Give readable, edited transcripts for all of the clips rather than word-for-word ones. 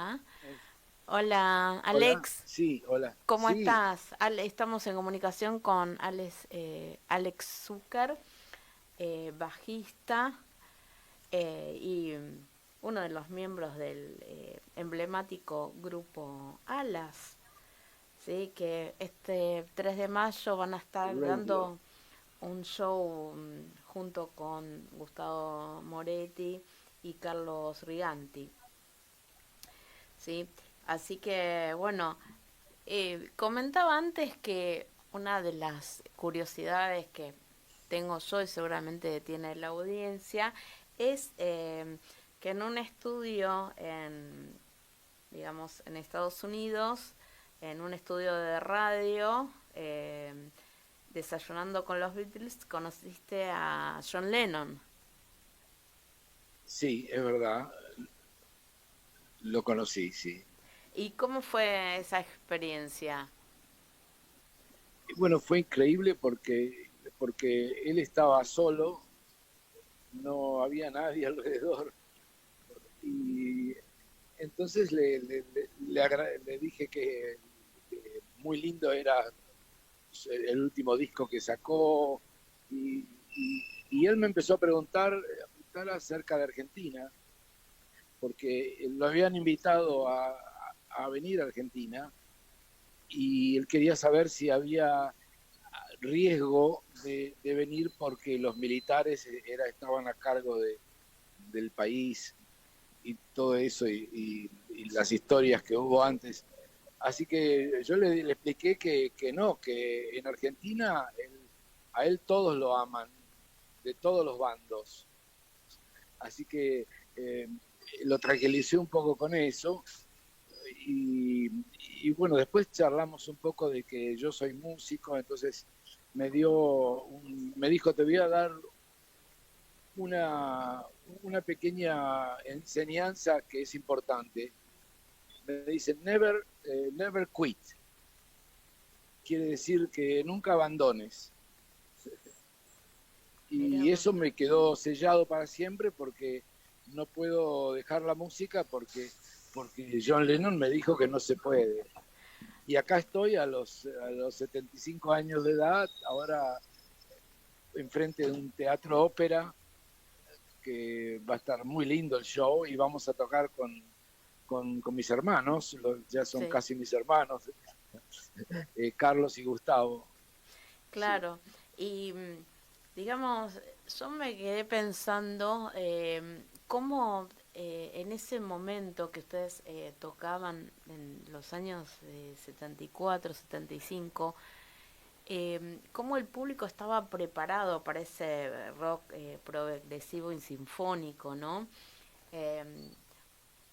Hola, hola Hola, Alex, sí, hola. ¿cómo Sí, estás? Estamos en comunicación con Alex Zucker, bajista y uno de los miembros del emblemático grupo Alas, ¿sí? Que este 3 de mayo van a estar Radio. dando un show junto con Gustavo Moretti y Carlos Riganti. Sí, así que bueno, comentaba antes que una de las curiosidades que tengo yo y seguramente tiene la audiencia es que en un estudio digamos, en Estados Unidos, en un estudio de radio, desayunando con los Beatles, conociste a John Lennon. Sí, es verdad, lo conocí, sí. ¿Y cómo fue esa experiencia? Y bueno, fue increíble porque él estaba solo, no había nadie alrededor y entonces le dije que muy lindo era el último disco que sacó y él me empezó a preguntar acerca de Argentina porque lo habían invitado a venir a Argentina y él quería saber si había riesgo de venir porque los militares estaban a cargo del país y todo eso y las historias que hubo antes. Así que yo le expliqué que no, que en Argentina a él todos lo aman, de todos los bandos. Así que lo tranquilicé un poco con eso y, y bueno, después charlamos un poco de que yo soy músico, entonces me dijo, te voy a dar una, una pequeña enseñanza que es importante. Me dice, never quit. Quiere decir que nunca abandones. Mira Y vos. eso me quedó sellado para siempre porque no puedo dejar la música porque John Lennon me dijo que no se puede. Y acá estoy a los 75 años de edad, ahora enfrente de un teatro ópera, que va a estar muy lindo el show y vamos a tocar con mis hermanos, ya son Sí, casi mis hermanos, Carlos y Gustavo. Sí. claro. Y digamos, yo me quedé pensando cómo en ese momento que ustedes tocaban en los años 74, 75, cómo el público estaba preparado para ese rock progresivo y sinfónico, ¿no? Eh,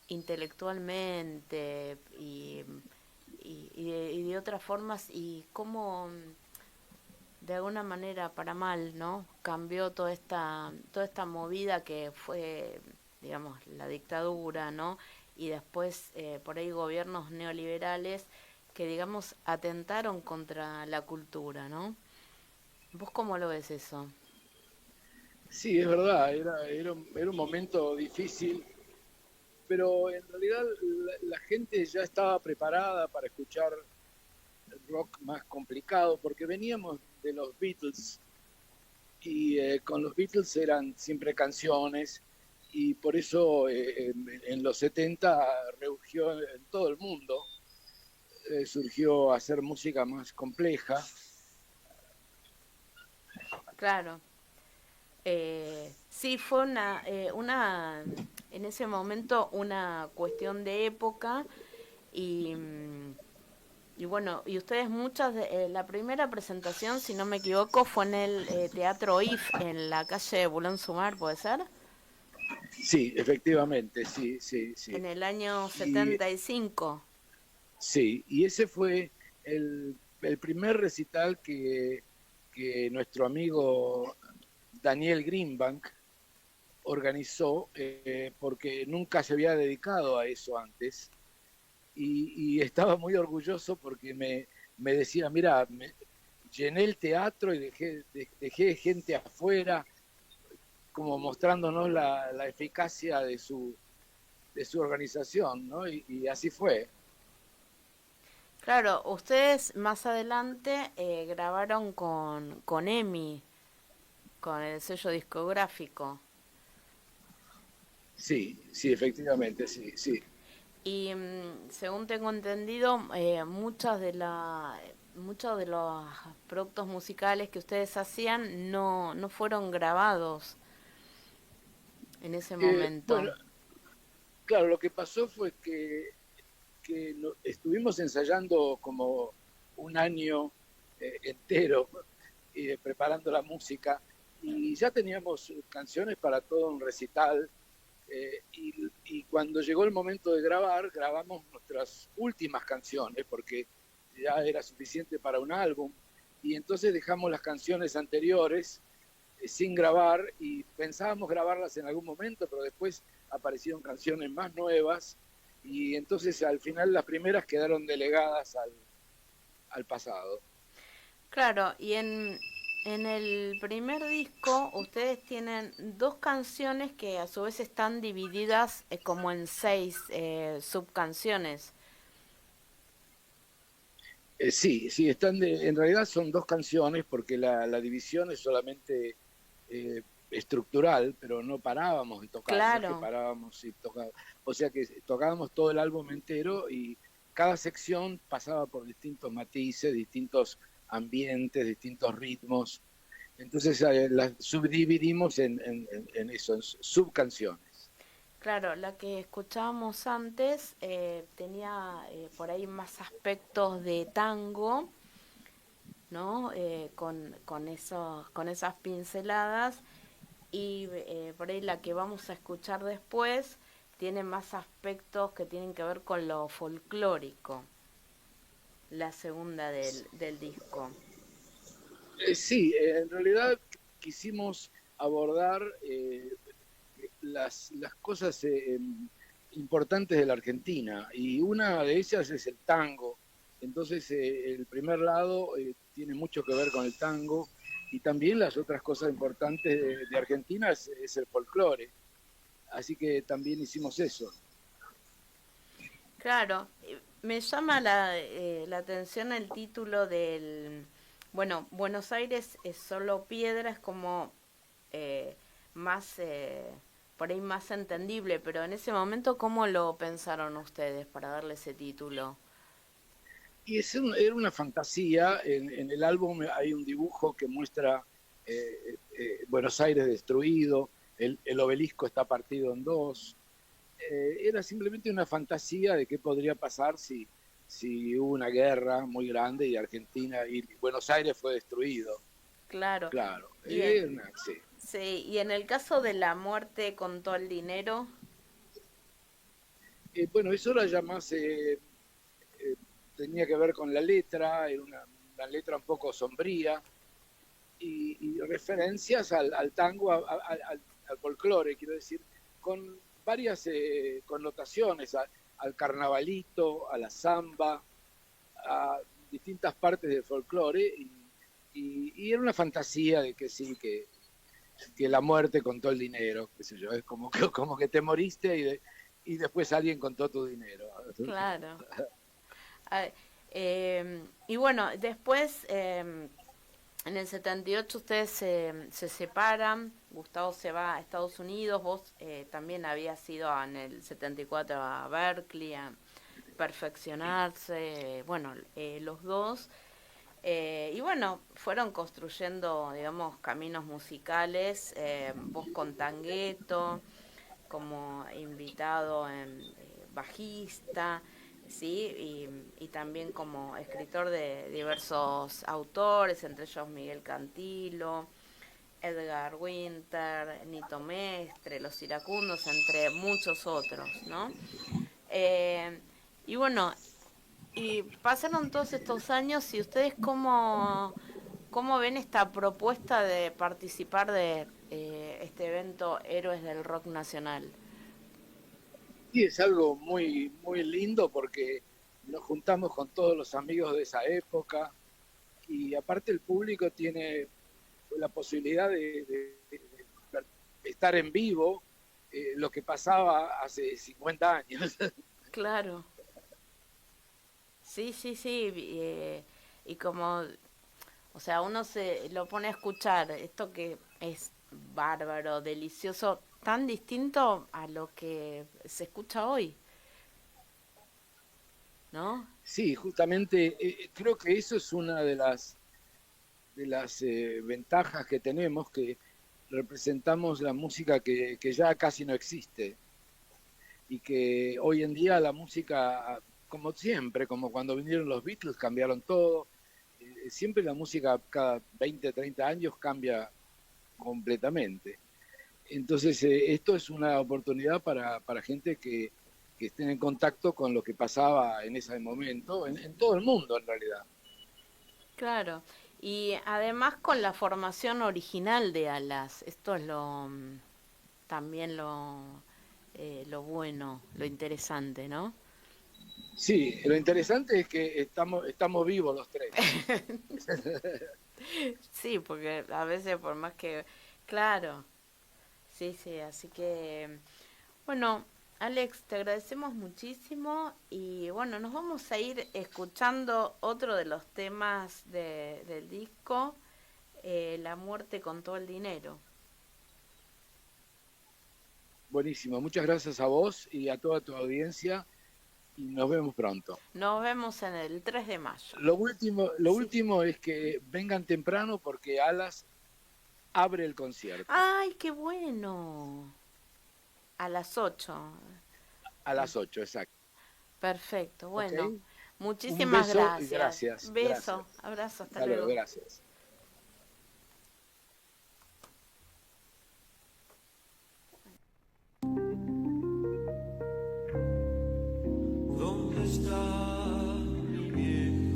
intelectualmente y de otras formas, y cómo de alguna manera para mal, ¿no? Cambió toda esta movida que fue, digamos, la dictadura, ¿no? Y después por ahí gobiernos neoliberales que, digamos, atentaron contra la cultura, ¿no? ¿Vos cómo lo ves eso? Sí, es verdad, era un momento difícil, pero en realidad la gente ya estaba preparada para escuchar rock más complicado, porque veníamos de los Beatles y con los Beatles eran siempre canciones y por eso en los 70 resurgió en todo el mundo, surgió a hacer música más compleja. Claro. Sí, fue en ese momento una cuestión de época y, y bueno, y ustedes la primera presentación, si no me equivoco, fue en el Teatro IF, en la calle Bulón Sumar, ¿puede ser? Sí, efectivamente, sí, sí, sí. En el año Y 75. sí, y ese fue el primer recital que nuestro amigo Daniel Greenbank organizó, porque nunca se había dedicado a eso antes y estaba muy orgulloso porque me decía, mira, llené el teatro y dejé gente afuera, como mostrándonos la eficacia de su organización, ¿no? Y así fue. Claro, ustedes más adelante grabaron con EMI, con el sello discográfico. Sí, sí, efectivamente, sí, sí. Y según tengo entendido, muchos de los productos musicales que ustedes hacían no fueron grabados en ese momento. Bueno, claro, lo que pasó fue que estuvimos ensayando como un año entero preparando la música y ya teníamos canciones para todo un recital y cuando llegó el momento de grabar, grabamos nuestras últimas canciones porque ya era suficiente para un álbum y entonces dejamos las canciones anteriores sin grabar y pensábamos grabarlas en algún momento, pero después aparecieron canciones más nuevas y entonces al final las primeras quedaron delegadas al pasado. Claro, y en el primer disco ustedes tienen dos canciones que a su vez están divididas como en seis subcanciones. Sí, sí, en realidad son dos canciones porque la división es solamente estructural, pero no parábamos de tocar, no es que Claro. parábamos y tocábamos, o sea que tocábamos todo el álbum entero y cada sección pasaba por distintos matices, distintos ambientes, distintos ritmos, entonces las subdividimos en eso, en subcanciones. Claro, la que escuchábamos antes tenía por ahí más aspectos de tango, ¿no? Con esas pinceladas y por ahí la que vamos a escuchar después tiene más aspectos que tienen que ver con lo folclórico, la segunda del disco. Sí, en realidad quisimos abordar las cosas importantes de la Argentina y una de ellas es el tango. Entonces el primer lado tiene mucho que ver con el tango y también las otras cosas importantes de Argentina es el folclore. Así que también hicimos eso. Claro, me llama la atención el título del... Bueno, Buenos Aires es solo piedra, es como eh, más, por ahí más entendible, pero en ese momento, ¿cómo lo pensaron ustedes para darle ese título? Y era una fantasía, en el álbum hay un dibujo que muestra Buenos Aires destruido, el obelisco está partido en dos, era simplemente una fantasía de qué podría pasar si hubo una guerra muy grande y Argentina y Buenos Aires fue destruido. Claro, Claro, y en, sí. sí, y en el caso de la muerte con todo el dinero, Bueno, eso era ya más, eh, tenía que ver con la letra, era una letra un poco sombría y referencias al tango, al folclore, quiero decir, con varias connotaciones, al carnavalito, a la samba, a distintas partes del folclore y era una fantasía de que sí, que la muerte contó el dinero, qué sé yo, es como que te moriste y después alguien contó tu dinero. claro. Ah, y bueno, después, en el 78 ustedes se separan, Gustavo se va a Estados Unidos, vos también habías ido en el 74 a Berkeley a perfeccionarse, bueno, los dos. Y bueno, fueron construyendo, digamos, caminos musicales, vos con Tangueto, como invitado en bajista, ¿sí? Y también como escritor de diversos autores, entre ellos Miguel Cantilo, Edgar Winter, Nito Mestre, Los Iracundos, entre muchos otros, ¿no? Eh, y bueno, y pasaron todos estos años y ustedes cómo ven esta propuesta de participar de este evento Héroes del Rock Nacional. Y es algo muy, muy lindo porque nos juntamos con todos los amigos de esa época y aparte el público tiene la posibilidad de estar en vivo lo que pasaba hace 50 años. Claro. Sí, sí, sí. Y como, o sea, uno se lo pone a escuchar esto que es bárbaro, delicioso, tan distinto a lo que se escucha hoy, ¿no? Sí, justamente creo que eso es una de las ventajas que tenemos, que representamos la música que ya casi no existe y que hoy en día la música, como siempre, como cuando vinieron los Beatles, cambiaron todo. Siempre la música cada 20, 30 años cambia completamente. Entonces, esto es una oportunidad para gente que estén en contacto con lo que pasaba en ese momento, en todo el mundo en realidad. Claro. Y además con la formación original de Alas, esto es también lo bueno, lo interesante, ¿no? Sí, lo interesante es que estamos vivos los tres. Sí, porque a veces por más que, claro, sí, sí, así que, bueno, Alex, te agradecemos muchísimo y bueno, nos vamos a ir escuchando otro de los temas del disco, La muerte con todo el dinero. Buenísimo, muchas gracias a vos y a toda tu audiencia y nos vemos pronto. Nos vemos en el 3 de mayo. Lo Sí. último es que vengan temprano porque Alas abre el concierto ¡Ay, qué bueno! A las 8. a las 8, exacto. Perfecto, ¿Ok? bueno. Un Muchísimas beso y gracias. gracias, Beso, gracias. abrazo, hasta Hasta luego, luego. gracias. ¿Dónde está